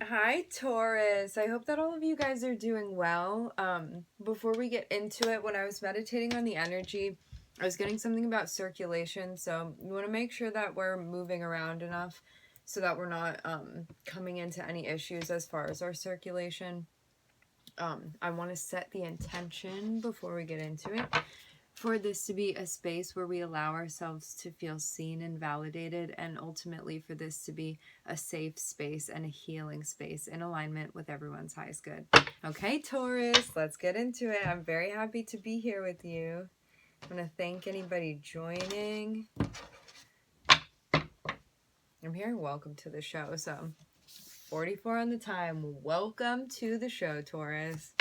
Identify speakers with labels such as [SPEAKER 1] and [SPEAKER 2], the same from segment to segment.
[SPEAKER 1] Hi, Taurus. I hope that all of you guys are doing well. Before we get into it, when I was meditating on the energy, I was getting something about circulation. So you want to make sure that we're moving around enough so that we're not coming into any issues as far as our circulation. I want to set the intention before we get into it for this to be a space where we allow ourselves to feel seen and validated, and ultimately for this to be a safe space and a healing space in alignment with everyone's highest good. Okay, Taurus, let's get into it. I'm very happy to be here with you. I'm going to thank anybody joining. I'm hearing welcome to the show, so 44 on the time. Welcome to the show, Taurus.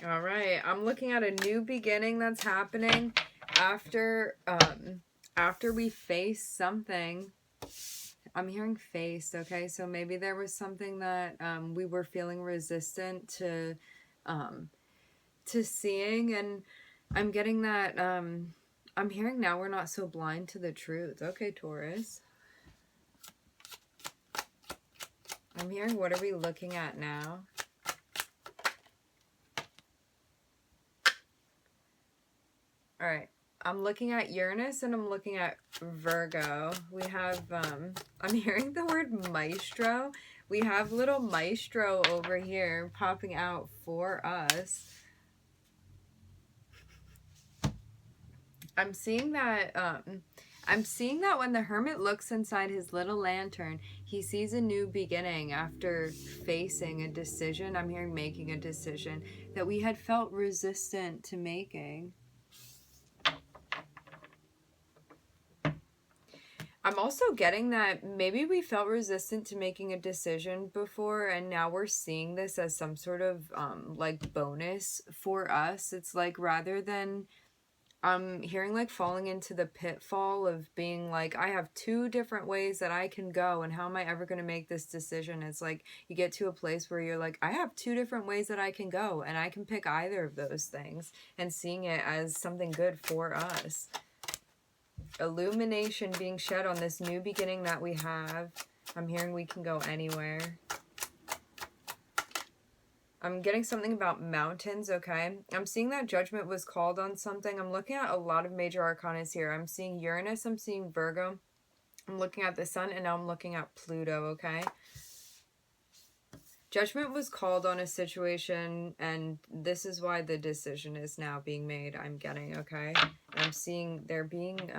[SPEAKER 1] All right, I'm looking at a new beginning that's happening after we face something. I'm hearing face, okay? So maybe there was something that we were feeling resistant to seeing, and I'm getting that I'm hearing now we're not so blind to the truth. Okay, Taurus. I'm hearing, what are we looking at now? All right. I'm looking at Uranus and I'm looking at Virgo. We have, I'm hearing the word maestro. We have little maestro over here popping out for us. I'm seeing that, when the hermit looks inside his little lantern, he sees a new beginning after facing a decision. I'm hearing making a decision that we had felt resistant to making. I'm also getting that maybe we felt resistant to making a decision before, and now we're seeing this as some sort of like bonus for us. It's like, rather than I'm hearing like falling into the pitfall of being like, I have two different ways that I can go, and how am I ever going to make this decision? It's like you get to a place where you're like, I have two different ways that I can go, and I can pick either of those things, and seeing it as something good for us. Illumination being shed on this new beginning that we have. I'm hearing we can go anywhere. I'm getting something about mountains, okay? I'm seeing that judgment was called on something. I'm looking at a lot of major arcanas here. I'm seeing Uranus, I'm seeing Virgo. I'm looking at the sun, and now I'm looking at Pluto, okay? Judgment was called on a situation, and this is why the decision is now being made, I'm getting, okay? I'm seeing there being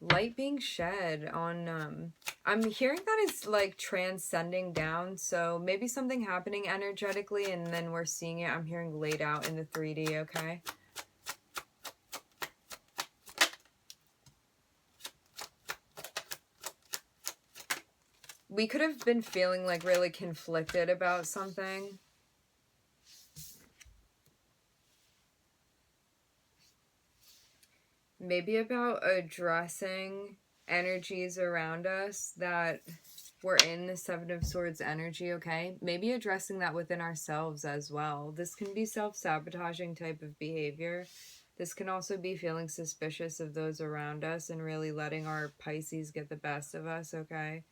[SPEAKER 1] light being shed on I'm hearing that it's like transcending down, so maybe something happening energetically and then we're seeing it, I'm hearing, laid out in the 3D, okay? We could have been feeling like really conflicted about something. Maybe about addressing energies around us that we're in the Seven of Swords energy, okay? Maybe addressing that within ourselves as well. This can be self-sabotaging type of behavior. This can also be feeling suspicious of those around us and really letting our Pisces get the best of us, okay?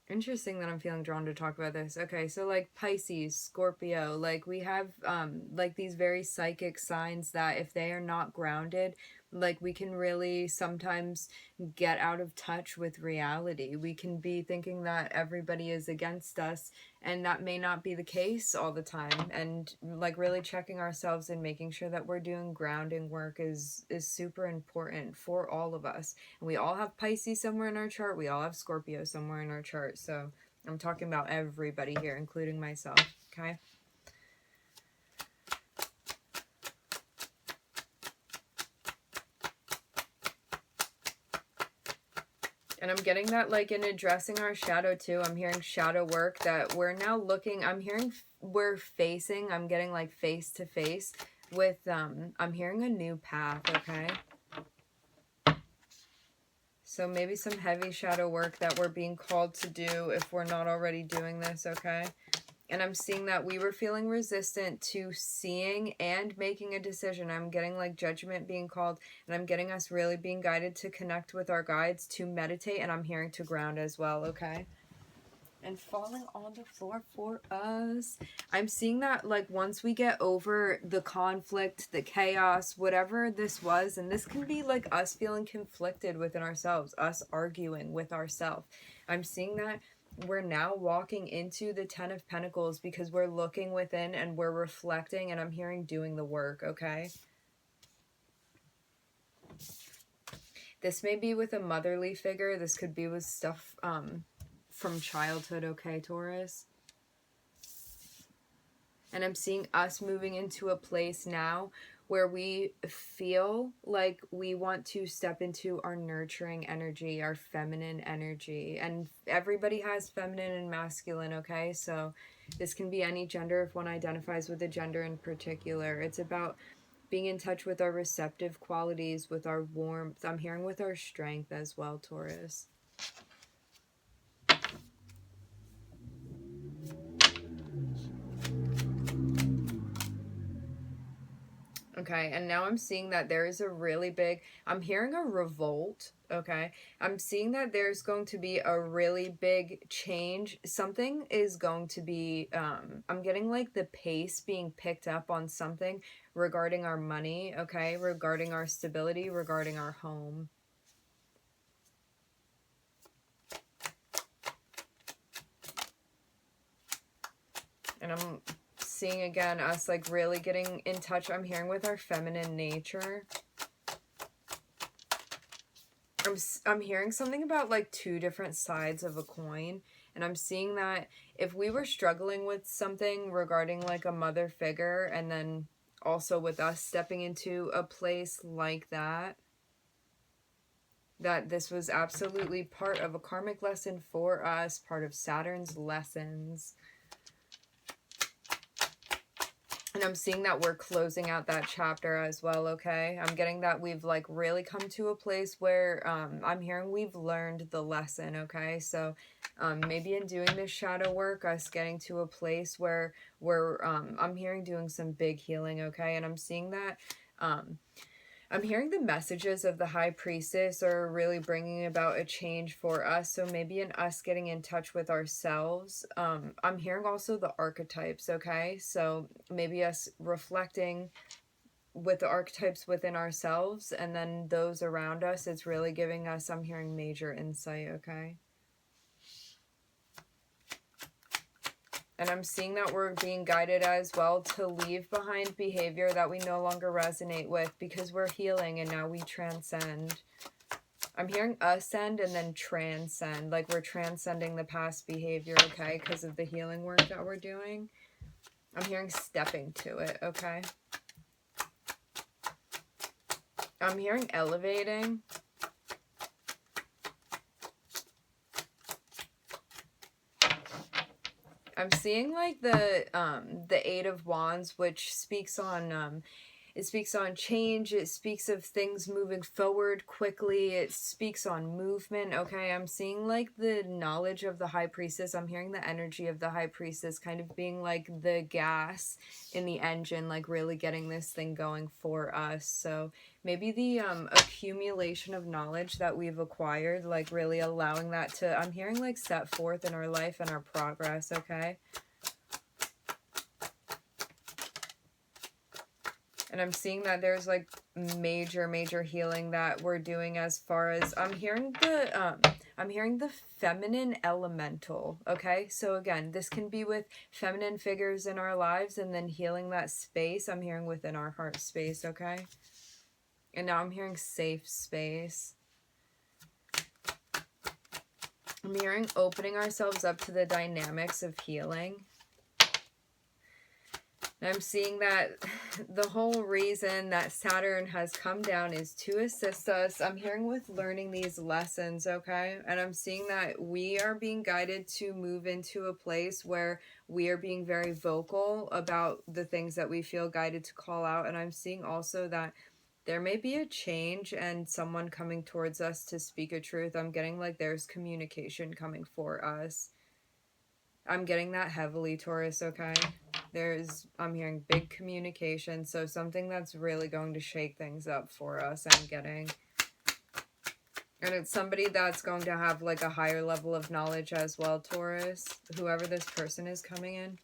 [SPEAKER 1] Interesting that I'm feeling drawn to talk about this. Okay, so like Pisces, Scorpio, like we have like these very psychic signs that if they are not grounded, like we can really sometimes get out of touch with reality. We can be thinking that everybody is against us, and that may not be the case all the time. And like really checking ourselves and making sure that we're doing grounding work is super important for all of us. And we all have Pisces somewhere in our chart. We all have Scorpio somewhere in our chart. So I'm talking about everybody here, including myself, okay? And I'm getting that like in addressing our shadow too, I'm hearing shadow work that we're now looking, I'm hearing we're facing, I'm getting like face to face with, I'm hearing a new path, okay? So maybe some heavy shadow work that we're being called to do if we're not already doing this, okay? And I'm seeing that we were feeling resistant to seeing and making a decision. I'm getting like judgment being called, and I'm getting us really being guided to connect with our guides, to meditate, and I'm hearing to ground as well, okay? And falling on the floor for us. I'm seeing that like once we get over the conflict, the chaos, whatever this was, and this can be like us feeling conflicted within ourselves, us arguing with ourselves. I'm seeing that we're now walking into the 10 of Pentacles because we're looking within and we're reflecting, and I'm hearing doing the work, okay? This may be with a motherly figure. This could be with stuff from childhood, okay, Taurus? And I'm seeing us moving into a place now where we feel like we want to step into our nurturing energy, our feminine energy. And everybody has feminine and masculine, okay? So this can be any gender if one identifies with a gender in particular. It's about being in touch with our receptive qualities, with our warmth. I'm hearing with our strength as well, Taurus. Okay, and now I'm seeing that there is a really big, I'm hearing a revolt, okay? I'm seeing that there's going to be a really big change. Something is going to be, I'm getting like the pace being picked up on something regarding our money, okay? Regarding our stability, regarding our home. And I'm seeing again us like really getting in touch. I'm hearing with our feminine nature. I'm hearing something about like two different sides of a coin, and I'm seeing that if we were struggling with something regarding like a mother figure, and then also with us stepping into a place like that, that this was absolutely part of a karmic lesson for us, part of Saturn's lessons. And I'm seeing that we're closing out that chapter as well, okay? I'm getting that we've, like, really come to a place where I'm hearing we've learned the lesson, okay? So maybe in doing this shadow work, us getting to a place where we're, I'm hearing doing some big healing, okay? And I'm seeing that I'm hearing the messages of the High Priestess are really bringing about a change for us. So maybe in us getting in touch with ourselves. I'm hearing also the archetypes, okay? So maybe us reflecting with the archetypes within ourselves and then those around us. It's really giving us, I'm hearing major insight, okay? And I'm seeing that we're being guided as well to leave behind behavior that we no longer resonate with because we're healing and now we transcend. I'm hearing ascend and then transcend. Like we're transcending the past behavior, okay? Because of the healing work that we're doing. I'm hearing stepping to it, okay? I'm hearing elevating. I'm seeing like the Eight of Wands, which speaks on it speaks on change. It speaks of things moving forward quickly. It speaks on movement. Okay, I'm seeing like the knowledge of the High Priestess. I'm hearing the energy of the High Priestess kind of being like the gas in the engine, like really getting this thing going for us. So maybe the accumulation of knowledge that we've acquired, like really allowing that to, I'm hearing like set forth in our life and our progress, okay? And I'm seeing that there's like major healing that we're doing as far as I'm hearing the feminine elemental, okay? So again, this can be with feminine figures in our lives and then healing that space. I'm hearing within our heart space, okay? And now I'm hearing safe space. I'm hearing opening ourselves up to the dynamics of healing. And I'm seeing that the whole reason that Saturn has come down is to assist us. I'm hearing with learning these lessons, okay? And I'm seeing that we are being guided to move into a place where we are being very vocal about the things that we feel guided to call out. And I'm seeing also that there may be a change and someone coming towards us to speak a truth. I'm getting like there's communication coming for us. I'm getting that heavily, Taurus, okay? I'm hearing big communication, so something that's really going to shake things up for us, I'm getting. And it's somebody that's going to have like a higher level of knowledge as well, Taurus, whoever this person is coming in.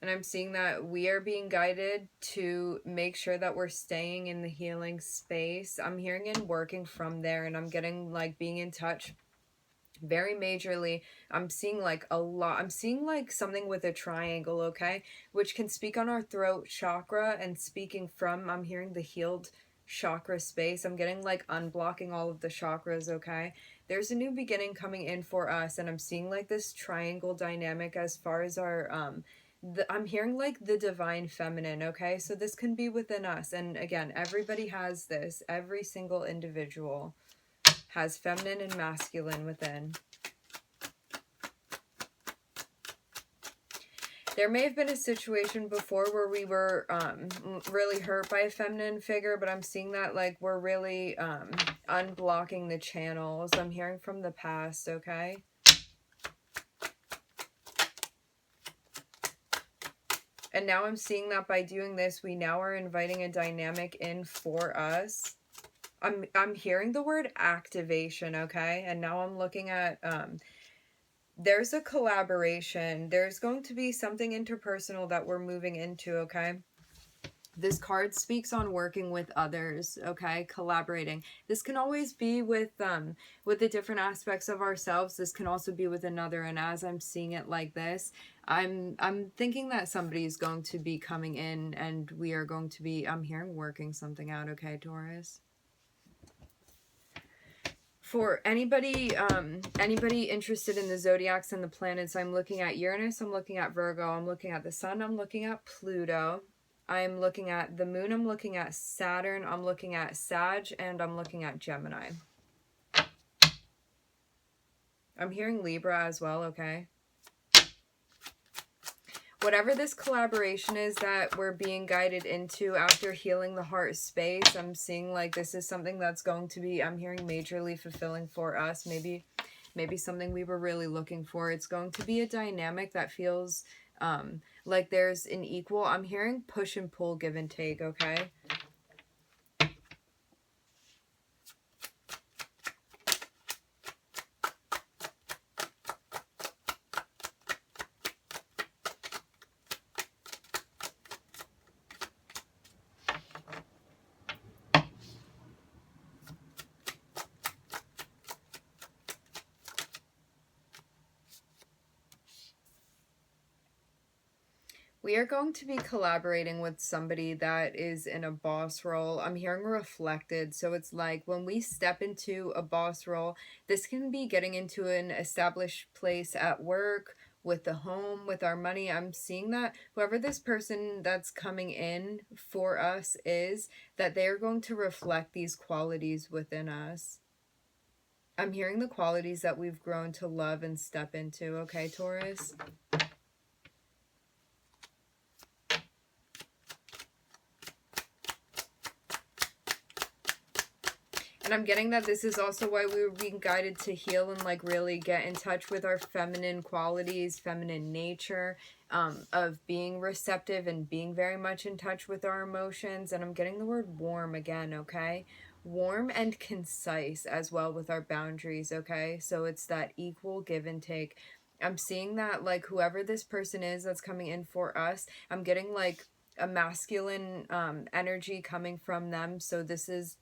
[SPEAKER 1] And I'm seeing that we are being guided to make sure that we're staying in the healing space. I'm hearing and working from there, and I'm getting like being in touch very majorly. I'm seeing like a lot. I'm seeing like something with a triangle, okay? Which can speak on our throat chakra, and speaking from, I'm hearing the healed chakra space. I'm getting like unblocking all of the chakras, okay? There's a new beginning coming in for us, and I'm seeing like this triangle dynamic as far as our I'm hearing like the divine feminine, okay? So this can be within us. And again, everybody has this. Every single individual has feminine and masculine within. There may have been a situation before where we were really hurt by a feminine figure, but I'm seeing that like we're really unblocking the channels. I'm hearing from the past, okay? And now I'm seeing that by doing this, we now are inviting a dynamic in for us. I'm hearing the word activation, okay? And now I'm looking at there's a collaboration. There's going to be something interpersonal that we're moving into, okay? This card speaks on working with others, okay? Collaborating. This can always be with the different aspects of ourselves. This can also be with another, and as I'm seeing it like this, I'm thinking that somebody's going to be coming in and we are going to be, I'm hearing working something out, okay, Taurus? For anybody interested in the zodiacs and the planets, I'm looking at Uranus, I'm looking at Virgo, I'm looking at the Sun, I'm looking at Pluto, I'm looking at the Moon, I'm looking at Saturn, I'm looking at Sag, and I'm looking at Gemini. I'm hearing Libra as well, okay? Whatever this collaboration is that we're being guided into after healing the heart space, I'm seeing like this is something that's going to be, I'm hearing majorly fulfilling for us. Maybe something we were really looking for. It's going to be a dynamic that feels like there's an equal, I'm hearing push and pull, give and take, okay? We are going to be collaborating with somebody that is in a boss role. I'm hearing reflected. So it's like when we step into a boss role, this can be getting into an established place at work, with the home, with our money. I'm seeing that whoever this person that's coming in for us is, that they're going to reflect these qualities within us. I'm hearing the qualities that we've grown to love and step into. Okay, Taurus? And I'm getting that this is also why we were being guided to heal and like really get in touch with our feminine qualities, feminine nature, of being receptive and being very much in touch with our emotions. And I'm getting the word warm again, okay? Warm and concise as well with our boundaries, okay? So it's that equal give and take. I'm seeing that like whoever this person is that's coming in for us, I'm getting like a masculine energy coming from them. So this is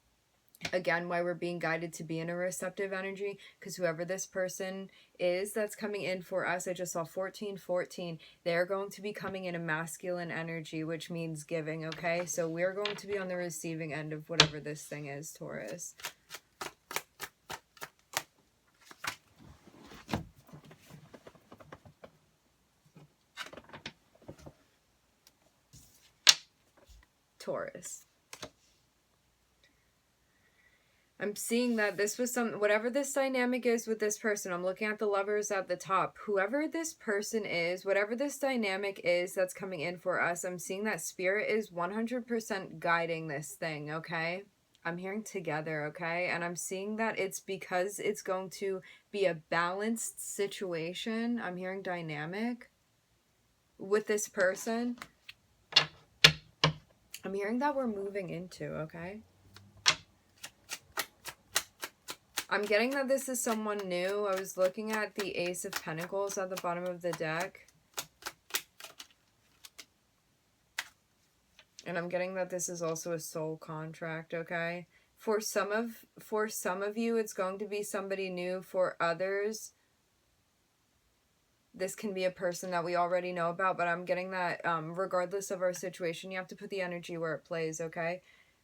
[SPEAKER 1] again why we're being guided to be in a receptive energy, because whoever this person is that's coming in for us, I just saw 1414, they're going to be coming in a masculine energy, which means giving, okay? So we're going to be on the receiving end of whatever this thing is, Taurus. Taurus. I'm seeing that this was whatever this dynamic is with this person, I'm looking at the Lovers at the top. Whoever this person is, whatever this dynamic is that's coming in for us, I'm seeing that Spirit is 100% guiding this thing, okay? I'm hearing together, okay? And I'm seeing that it's because it's going to be a balanced situation. I'm hearing dynamic with this person. I'm hearing that we're moving into, okay? I'm getting that this is someone new. I was looking at the Ace of Pentacles at the bottom of the deck. And I'm getting that this is also a soul contract, okay? For some of you, it's going to be somebody new. For others, this can be a person that we already know about, but I'm getting that regardless of our situation, you have to put the energy where it plays, okay?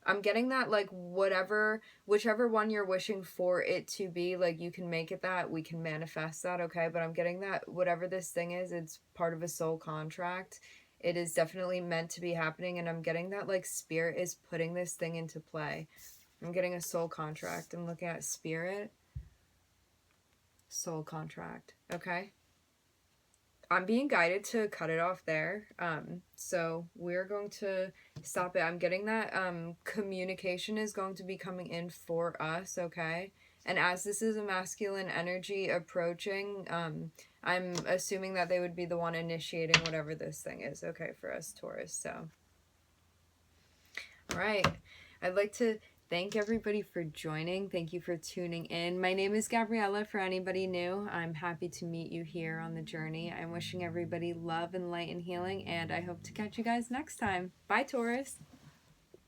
[SPEAKER 1] I'm getting that, like, whichever one you're wishing for it to be, like, you can make it that, we can manifest that, okay? But I'm getting that whatever this thing is, it's part of a soul contract. It is definitely meant to be happening, and I'm getting that, like, spirit is putting this thing into play. I'm getting a soul contract. I'm looking at spirit, soul contract, okay? I'm being guided to cut it off there. So we're going to stop it. I'm getting that communication is going to be coming in for us, okay? And as this is a masculine energy approaching, I'm assuming that they would be the one initiating whatever this thing is, okay, for us Taurus. So, all right. I'd like to thank everybody for joining. Thank you for tuning in. My name is Gabriella. For anybody new, I'm happy to meet you here on the journey. I'm wishing everybody love and light and healing, and I hope to catch you guys next time. Bye, Taurus.